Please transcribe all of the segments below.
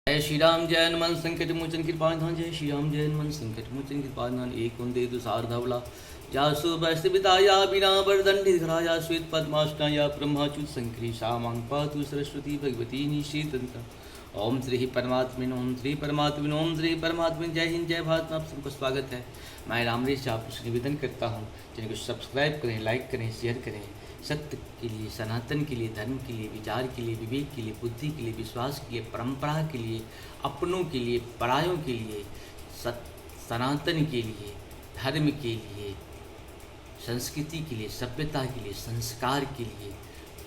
जय श्री राम जय हनुमान संकट मोचन कृपाधान। जय श्री राम जय हनुमान संकट मोचन कृपाधान। एक वंदे दुसारधवला जासु वैष्णविताया बिना वरदंडि धराया श्वेत पद्माष्टाया ब्रह्माच्युत संकरी शामां पातु सरस्वती भगवती निषेधंता। ओम श्री परमात्मिन ओम श्री परमात्मिन ओम श्री परमात्मिन। जय हिंद जय भारत में आप सबको स्वागत है। मैं रामरेश आपको निवेदन करता हूँ, जिनको सब्सक्राइब करें, लाइक करें, शेयर करें। सत्य के लिए, सनातन के लिए, धर्म के लिए, विचार के लिए, विवेक के लिए, बुद्धि के लिए, विश्वास के लिए, परंपरा के लिए, अपनों के लिए, परायों के लिए, सनातन के लिए, धर्म के लिए, संस्कृति के लिए, सभ्यता के लिए, संस्कार के लिए,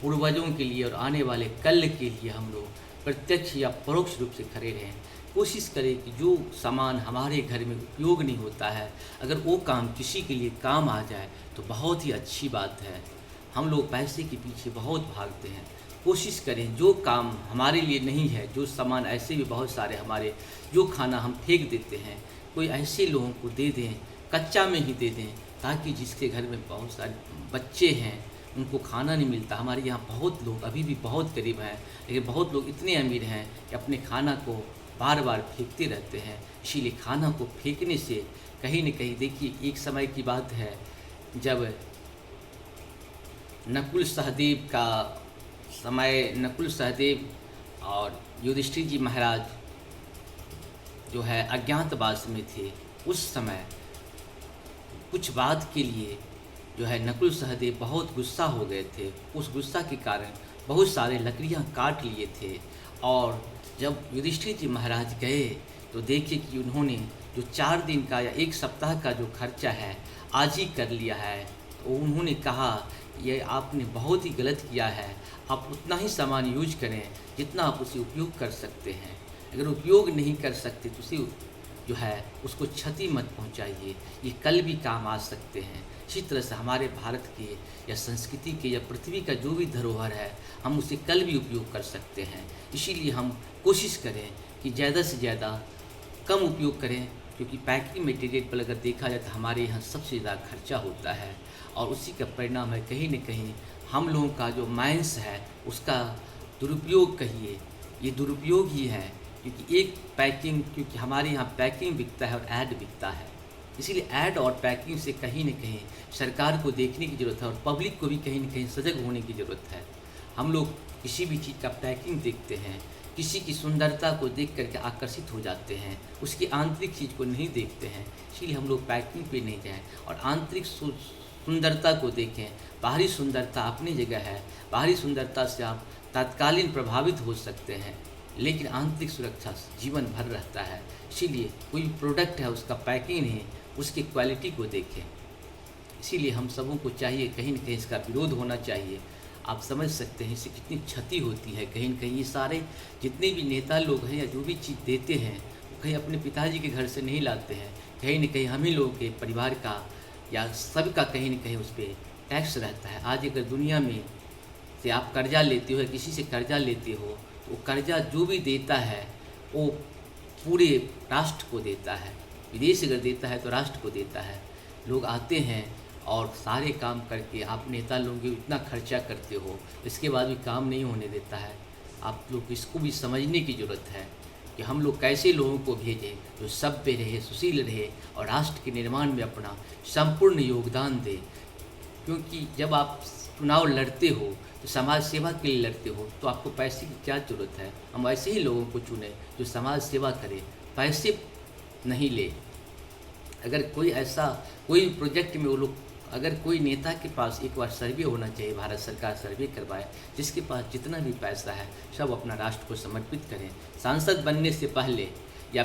पूर्वजों के लिए और आने वाले कल के लिए हम लोग प्रत्यक्ष या परोक्ष रूप से खड़े रहें। कोशिश करें कि जो सामान हमारे घर में उपयोग नहीं होता है, अगर वो काम किसी के लिए काम आ जाए तो बहुत ही अच्छी बात है। हम लोग पैसे के पीछे बहुत भागते हैं। कोशिश करें जो काम हमारे लिए नहीं है, जो सामान ऐसे भी बहुत सारे हमारे, जो खाना हम फेंक देते हैं, कोई ऐसे लोगों को दे दें, कच्चा में ही दे दें, ताकि जिसके घर में बहुत सारे बच्चे हैं उनको खाना नहीं मिलता। हमारे यहाँ बहुत लोग अभी भी बहुत गरीब हैं, लेकिन बहुत लोग इतने अमीर हैं कि अपने खाना को बार बार फेंकते रहते हैं। इसीलिए खाना को फेंकने से कहीं न कहीं, देखिए एक समय की बात है जब नकुल सहदेव का समय, नकुल सहदेव और युधिष्ठिर जी महाराज जो है अज्ञातवास में थे। उस समय कुछ बात के लिए जो है नकुल सहदेव बहुत गुस्सा हो गए थे। उस गुस्सा के कारण बहुत सारे लकड़ियां काट लिए थे। और जब युधिष्ठिर जी महाराज गए तो देखे कि उन्होंने जो 4 दिन का या 1 सप्ताह का जो खर्चा है आज ही कर लिया है। तो उन्होंने कहा ये आपने बहुत ही गलत किया है, आप उतना ही सामान यूज करें जितना आप उसे उपयोग कर सकते हैं। अगर उपयोग नहीं कर सकते तो उसे जो है उसको क्षति मत पहुंचाइए, ये कल भी काम आ सकते हैं। इसी तरह से हमारे भारत के या संस्कृति के या पृथ्वी का जो भी धरोहर है, हम उसे कल भी उपयोग कर सकते हैं। इसीलिए हम कोशिश करें कि ज़्यादा से ज़्यादा कम उपयोग करें, क्योंकि पैकिंग मटेरियल पर अगर देखा जाए तो हमारे यहाँ सबसे ज़्यादा खर्चा होता है। और उसी का परिणाम है कहीं न कहीं हम लोगों का जो माइंस है उसका दुरुपयोग, कहिए ये दुरुपयोग ही है। क्योंकि एक पैकिंग, क्योंकि हमारे यहाँ पैकिंग बिकता है और ऐड बिकता है, इसीलिए ऐड और पैकिंग से कहीं न कहीं सरकार को देखने की ज़रूरत है और पब्लिक को भी कहीं न कहीं सजग होने की ज़रूरत है। हम लोग किसी भी चीज़ का पैकिंग देखते हैं, किसी की सुंदरता को देख करके आकर्षित हो जाते हैं, उसकी आंतरिक चीज़ को नहीं देखते हैं। इसीलिए हम लोग पैकिंग पे नहीं जाएं और आंतरिक सुंदरता को देखें। बाहरी सुंदरता अपनी जगह है, बाहरी सुंदरता से आप तत्कालीन प्रभावित हो सकते हैं, लेकिन आंतरिक सुरक्षा जीवन भर रहता है। इसीलिए कोई प्रोडक्ट है उसका पैकिंग नहीं, उसकी क्वालिटी को देखें। इसीलिए हम सबों को चाहिए कहीं न कहीं इसका विरोध होना चाहिए। आप समझ सकते हैं इससे कितनी क्षति होती है। कहीं न कहीं ये सारे जितने भी नेता लोग हैं या जो भी चीज़ देते हैं वो कहीं अपने पिताजी के घर से नहीं लाते हैं, कहीं न कहीं हम ही लोगों के परिवार का या सबका कहीं न कहीं उस पर टैक्स रहता है। आज अगर दुनिया में से आप कर्जा लेते हो या किसी से कर्जा लेते हो, तो कर्जा जो भी देता है वो पूरे राष्ट्र को देता है। विदेश अगर देता है तो राष्ट्र को देता है। लोग आते हैं और सारे काम करके आप नेता लोगों के इतना खर्चा करते हो, इसके बाद भी काम नहीं होने देता है। आप लोग इसको भी समझने की ज़रूरत है कि हम लोग कैसे लोगों को भेजें जो सभ्य रहे, सुशील रहे और राष्ट्र के निर्माण में अपना संपूर्ण योगदान दे। क्योंकि जब आप चुनाव लड़ते हो तो समाज सेवा के लिए लड़ते हो, तो आपको पैसे की क्या ज़रूरत है। हम ऐसे ही लोगों को चुने जो समाज सेवा करे, पैसे नहीं ले। अगर कोई ऐसा कोई प्रोजेक्ट में वो लोग, अगर कोई नेता के पास एक बार सर्वे होना चाहिए, भारत सरकार सर्वे करवाए, जिसके पास जितना भी पैसा है सब अपना राष्ट्र को समर्पित करें। सांसद बनने से पहले या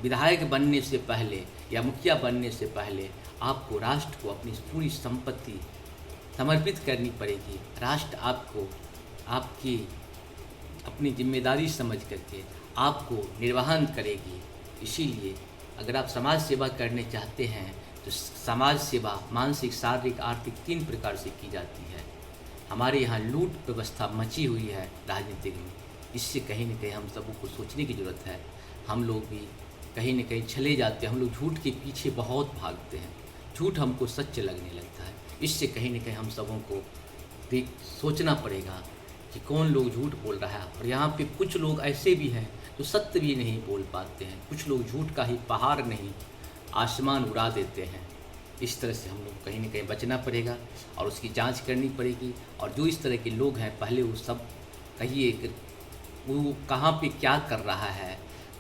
विधायक बनने से पहले या मुखिया बनने से पहले आपको राष्ट्र को अपनी पूरी संपत्ति समर्पित करनी पड़ेगी। राष्ट्र आपको आपकी अपनी जिम्मेदारी समझ करके आपको निर्वहन करेगी। इसीलिए अगर आप समाज सेवा करने चाहते हैं तो समाज सेवा मानसिक, शारीरिक, आर्थिक 3 प्रकार से की जाती है। हमारे यहाँ लूट व्यवस्था मची हुई है राजनीतिक में, इससे कहीं न कहीं हम सबों को सोचने की ज़रूरत है। हम लोग भी कहीं न कहीं चले जाते हैं, हम लोग झूठ के पीछे बहुत भागते हैं, झूठ हमको सच लगने लगता है। इससे कहीं न कहीं हम सबों को सोचना पड़ेगा कि कौन लोग झूठ बोल रहा है। और यहाँ पे कुछ लोग ऐसे भी हैं तो सत्य भी नहीं बोल पाते हैं। कुछ लोग झूठ का ही पहाड़ नहीं आसमान उड़ा देते हैं। इस तरह से हम लोग कहीं ना कहीं बचना पड़ेगा और उसकी जांच करनी पड़ेगी। और जो इस तरह के लोग हैं पहले वो सब कहिए कि वो कहाँ पे क्या कर रहा है,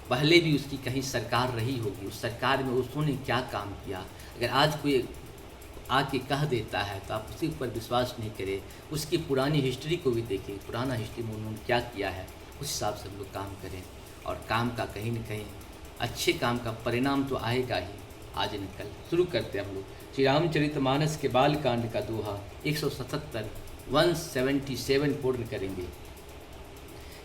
पहले भी उसकी कहीं सरकार रही होगी, उस सरकार में उसने क्या काम किया। अगर आज कोई आके कह देता है तो आप उसके ऊपर विश्वास नहीं करें, उसकी पुरानी हिस्ट्री को भी देखें, पुराना हिस्ट्री में उन्होंने क्या किया है, उस हिसाब से हम लोग काम करें और काम का कहीं न कहीं अच्छे काम का परिणाम तो आएगा ही। आज न कल शुरू करते हैं हम लोग श्री रामचरितमानस के बालकांड का दोहा 177 177 पूर्ण करेंगे।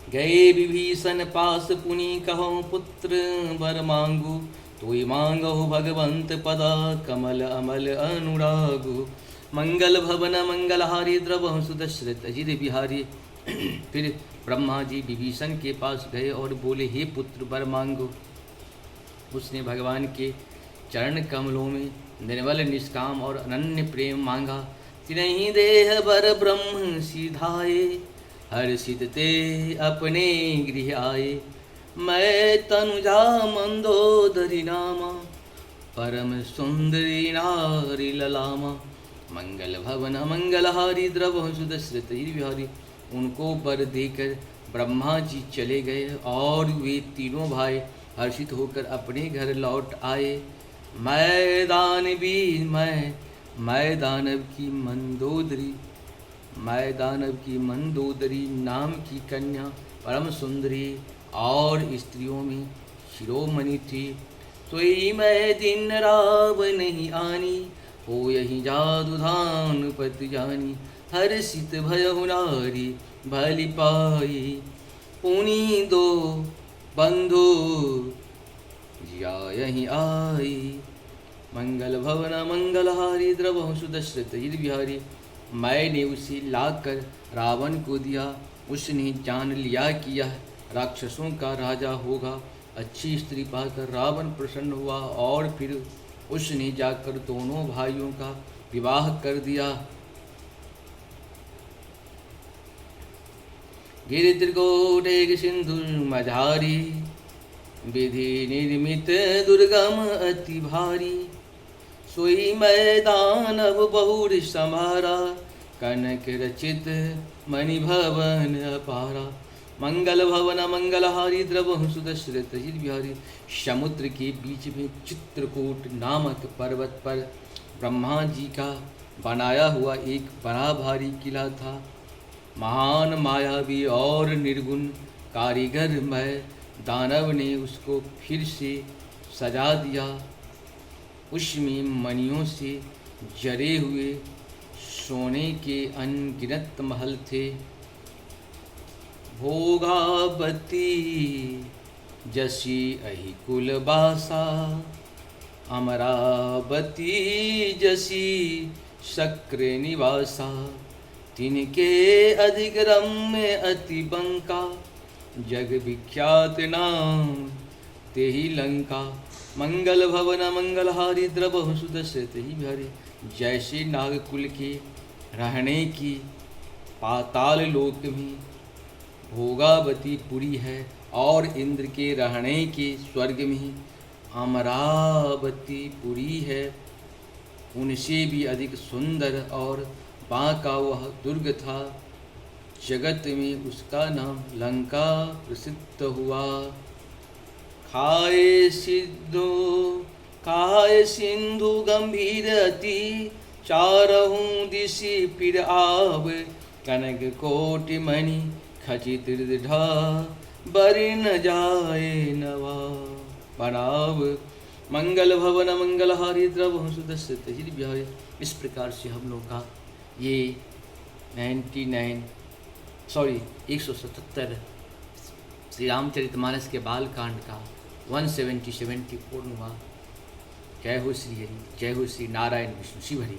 गए विभीषण पास पुनि कहूँ पुत्र वर मांगू, तोय मांगहु भगवंत पदा कमल अमल अनुरागु। मंगल भवन मंगलहारी द्रवहु सुदशरथ अजित बिहारी। फिर ब्रह्मा जी विभीषण के पास गए और बोले, हे पुत्र वर मांगो। उसने भगवान के चरण कमलों में निर्मल निष्काम और अनन्य प्रेम मांगा। तिनहि देह वर ब्रह्म सिधाए, हर्षित ते अपने गृह आए। मैं तनुजा मंदोदरी नामा, परम सुंदरी नारी ललामा। मंगल भवन मंगलहारी द्रवहु सुदशरथ बिहारी। उनको वर देकर ब्रह्मा जी चले गए और वे तीनों भाई हर्षित होकर अपने घर लौट आए। मैं दानव की मंदोदरी नाम की कन्या परम सुंदरी और स्त्रियों में शिरोमणि थी। सोई मैं दिन राव नहीं आनी, हो यही जादू धान पति जानी। हर्षित भयहु नारी भली पाई, पुनि दो बंधु जिया यही आई। मंगल भवन मंगलहारी द्रवहु सुदशरथ बिहारी। मैंने उसे लाकर रावण को दिया, उसने जान लिया कि यह राक्षसों का राजा होगा। अच्छी स्त्री पाकर रावण प्रसन्न हुआ और फिर उसने जाकर दोनों भाइयों का विवाह कर दिया। गिरि त्रिकोट सिंधु मझारी, विधि निर्मित दुर्गम अति भारी। सोई मैदान अब बहुर समारा, कनक रचित मणि भवन अपारा। मंगल भवन मंगलहारी द्रवहु सुदशरथ बिहारी। समुद्र के बीच में चित्रकूट नामक पर्वत पर ब्रह्मा जी का बनाया हुआ एक बड़ा भारी किला था। महान मायावी और निर्गुण कारीगर मैं दानव ने उसको फिर से सजा दिया। उसमें मणियों से जरे हुए सोने के अनगिनत महल थे। भोगावती जसी अहि कुलबासा, अमरावती जसी शक्र निवासा। तिनके अधिक रम्य अति बंका, जग विख्यात नाम तेहि लंका। मंगल भवन मंगलहारी द्रवहु सुदशरथ बिहारी। जैसे नागकुल के रहने की पाताल लोक में भोगावती पुरी है और इंद्र के रहने के स्वर्ग में अमरावती पुरी है, उनसे भी अधिक सुंदर और बांका वह दुर्ग था। जगत में उसका नाम लंका प्रसिद्ध हुआ। खाए सिंधु गंभीर अति, चारहूं दिशि फिर आव। कनक कोटि मणि खचित दृढ़ा, बरि न जाए नवा बनाव। मंगल भवन मंगलहारी द्रवहु सुदशरथ बिहारी। इस प्रकार से हम लोग का ये 177 श्री रामचरितमानस के बालकांड का 177 पूर्ण हुआ। जय हो श्री हरि, जय हो श्री नारायण विष्णु शिव हरि।